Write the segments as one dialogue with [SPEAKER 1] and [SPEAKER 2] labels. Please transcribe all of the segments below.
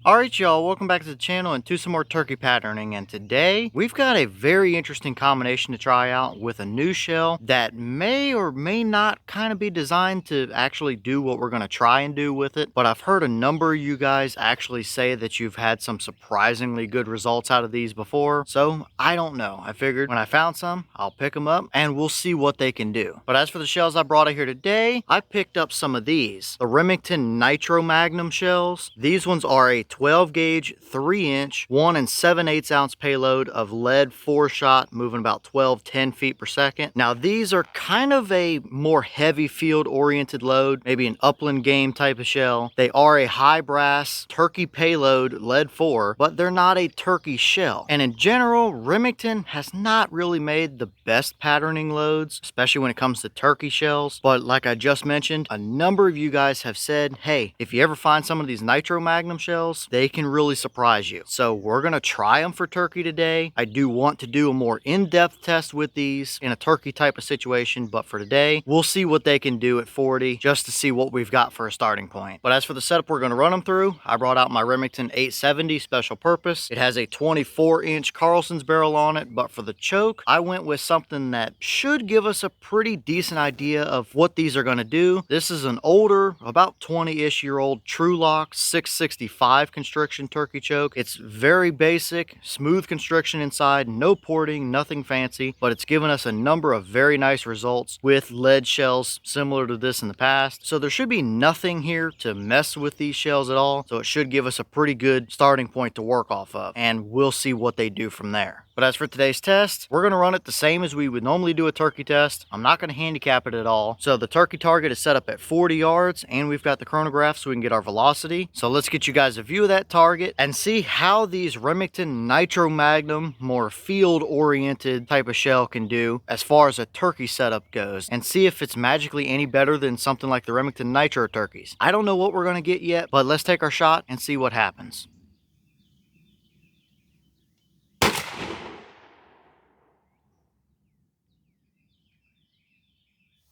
[SPEAKER 1] Alright y'all, welcome back to the channel and to some more turkey patterning, and today we've got a very interesting combination to try out with a new shell that may or may not kind of be designed to actually do what we're going to try and do with it, but I've heard a number of you guys actually say that you've had some surprisingly good results out of these before, so I don't know. I figured when I found some, I'll pick them up and we'll see what they can do. But as for the shells I brought out here today, I picked up some of these, the Remington Nitro Magnum shells. These ones are a 12 gauge 3-inch 1 7/8 ounce payload of lead 4-shot, moving about 10 feet per second. Now these are kind of a more heavy field oriented load, maybe an upland game type of shell. They are a high brass turkey payload lead 4, but they're not a turkey shell. And in general, Remington has not really made the best patterning loads, especially when it comes to turkey shells. But like I just mentioned, a number of you guys have said, hey, if you ever find some of these Nitro Magnum shells, they can really surprise you. So we're gonna try them for turkey today. I do want to do a more in-depth test with these in a turkey type of situation, but for today, we'll see what they can do at 40 just to see what we've got for a starting point. But as for the setup we're gonna run them through, I brought out my Remington 870 special purpose. It has a 24-inch Carlson's barrel on it, but for the choke, I went with something that should give us a pretty decent idea of what these are gonna do. This is an older, about 20-ish year old Trulock 665 constriction turkey choke. It's very basic, smooth constriction inside, no porting, nothing fancy, but it's given us a number of very nice results with lead shells similar to this in the past. So there should be nothing here to mess with these shells at all. So it should give us a pretty good starting point to work off of, and we'll see what they do from there. But as for today's test, we're going to run it the same as we would normally do a turkey test. I'm not going to handicap it at all. So the turkey target is set up at 40 yards, and we've got the chronograph so we can get our velocity. So let's get you guys a view of that target and see how these Remington Nitro Magnum, more field-oriented type of shell, can do as far as a turkey setup goes, and see if it's magically any better than something like the Remington Nitro turkeys. I don't know what we're going to get yet, but let's take our shot and see what happens.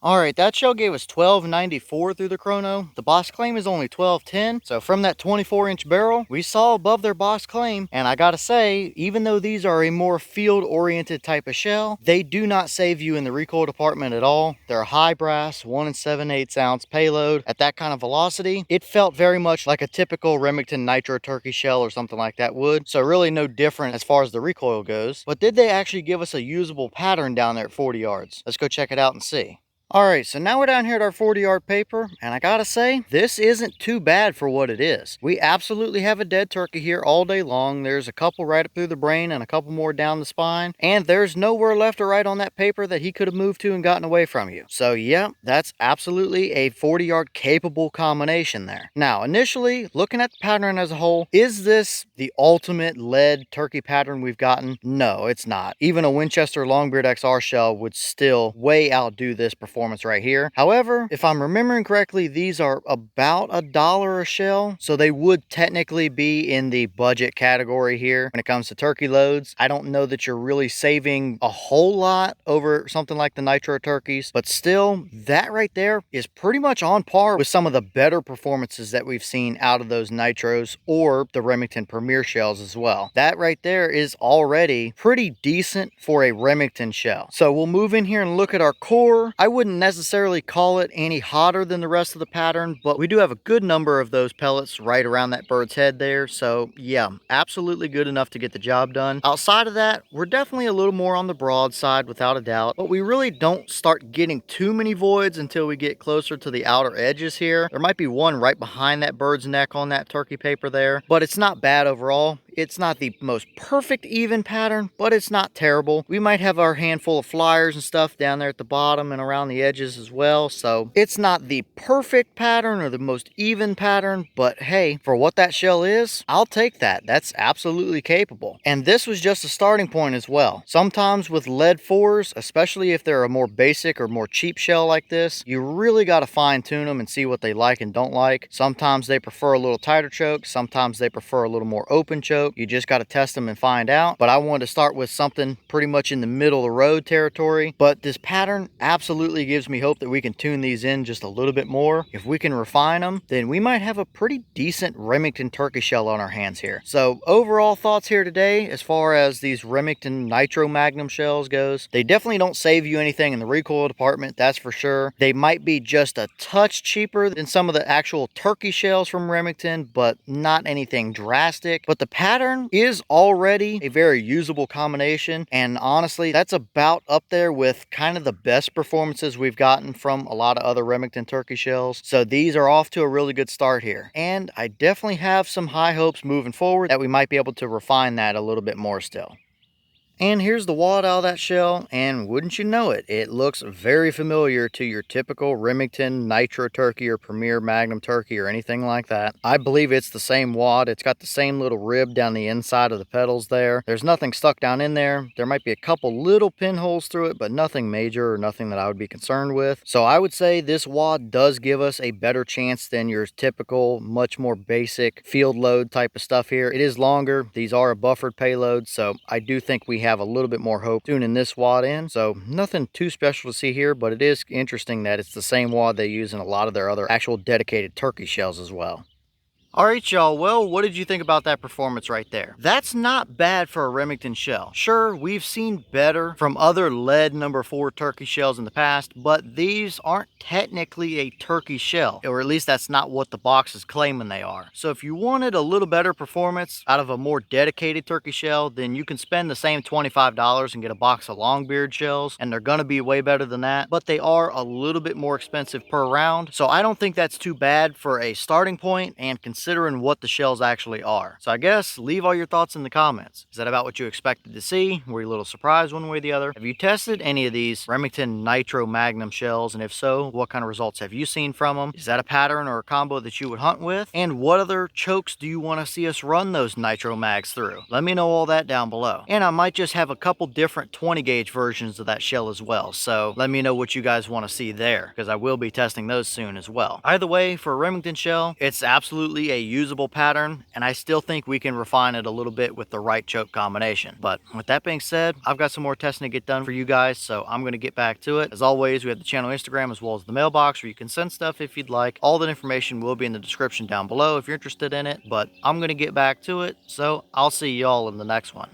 [SPEAKER 1] Alright, that shell gave us 1294 through the chrono. The boss claim is only 1210, so from that 24-inch barrel, we saw above their boss claim, and I gotta say, even though these are a more field-oriented type of shell, they do not save you in the recoil department at all. They're a high brass, 1 7/8 ounce payload. At that kind of velocity, it felt very much like a typical Remington Nitro turkey shell or something like that would, so really no different as far as the recoil goes. But did they actually give us a usable pattern down there at 40 yards? Let's go check it out and see. Alright, so now we're down here at our 40-yard paper, and I gotta say, this isn't too bad for what it is. We absolutely have a dead turkey here all day long. There's a couple right up through the brain and a couple more down the spine, and there's nowhere left or right on that paper that he could have moved to and gotten away from you. So yeah, that's absolutely a 40-yard capable combination there. Now, initially, looking at the pattern as a whole, is this the ultimate lead turkey pattern we've gotten? No, it's not. Even a Winchester Longbeard XR shell would still way outdo this performance right here. However, if I'm remembering correctly, these are about $1 a shell, so they would technically be in the budget category here when it comes to turkey loads. I don't know that you're really saving a whole lot over something like the Nitro turkeys, but still, that right there is pretty much on par with some of the better performances that we've seen out of those Nitros or the Remington Premier shells as well. That right there is already pretty decent for a Remington shell. So we'll move in here and look at our core. I wouldn't necessarily call it any hotter than the rest of the pattern, but we do have a good number of those pellets right around that bird's head there. So yeah, absolutely good enough to get the job done. Outside of that, we're definitely a little more on the broad side without a doubt, but we really don't start getting too many voids until we get closer to the outer edges here. There might be one right behind that bird's neck on that turkey paper there, but it's not bad overall. It's not the most perfect even pattern, but it's not terrible. We might have our handful of flyers and stuff down there at the bottom and around the edges as well, so it's not the perfect pattern or the most even pattern, but hey, for what that shell is, I'll take that. That's absolutely capable. And this was just a starting point as well. Sometimes with lead 4s, especially if they're a more basic or more cheap shell like this, you really got to fine tune them and see what they like and don't like. Sometimes they prefer a little tighter choke, sometimes they prefer a little more open choke, choke. You just got to test them and find out. But I wanted to start with something pretty much in the middle of the road territory. But this pattern absolutely gives me hope that we can tune these in just a little bit more. If we can refine them, then we might have a pretty decent Remington turkey shell on our hands here. So overall thoughts here today, as far as these Remington Nitro Magnum shells goes, they definitely don't save you anything in the recoil department, that's for sure. They might be just a touch cheaper than some of the actual turkey shells from Remington, but not anything drastic. But the pattern is already a very usable combination, and honestly, that's about up there with kind of the best performances we've gotten from a lot of other Remington turkey shells. So these are off to a really good start here, and I definitely have some high hopes moving forward that we might be able to refine that a little bit more still. And here's the wad out of that shell, and wouldn't you know it, it looks very familiar to your typical Remington Nitro Turkey or Premier Magnum Turkey or anything like that. I believe it's the same wad. It's got the same little rib down the inside of the pedals there. There's nothing stuck down in there. There might be a couple little pinholes through it, but nothing major or nothing that I would be concerned with. So I would say this wad does give us a better chance than your typical, much more basic field load type of stuff here. It is longer. These are a buffered payload, so I do think we have a little bit more hope tuning this wad in. So nothing too special to see here, but it is interesting that it's the same wad they use in a lot of their other actual dedicated turkey shells as well. Alright y'all, well, what did you think about that performance right there? That's not bad for a Remington shell. Sure, we've seen better from other lead number 4 turkey shells in the past, but these aren't technically a turkey shell, or at least that's not what the box is claiming they are. So if you wanted a little better performance out of a more dedicated turkey shell, then you can spend the same $25 and get a box of longbeard shells, and they're gonna be way better than that, but they are a little bit more expensive per round. So I don't think that's too bad for a starting point, and considering what the shells actually are. So I guess leave all your thoughts in the comments. Is that about what you expected to see? Were you a little surprised one way or the other? Have you tested any of these Remington Nitro Magnum shells? And if so, what kind of results have you seen from them? Is that a pattern or a combo that you would hunt with? And what other chokes do you want to see us run those Nitro Mags through? Let me know all that down below. And I might just have a couple different 20 gauge versions of that shell as well. So let me know what you guys want to see there, because I will be testing those soon as well. Either way, for a Remington shell, it's absolutely a usable pattern, and I still think we can refine it a little bit with the right choke combination. But with that being said, I've got some more testing to get done for you guys, so I'm going to get back to it. As always, we have the channel Instagram as well as the mailbox where you can send stuff if you'd like. All that information will be in the description down below if you're interested in it, but I'm going to get back to it, so I'll see y'all in the next one.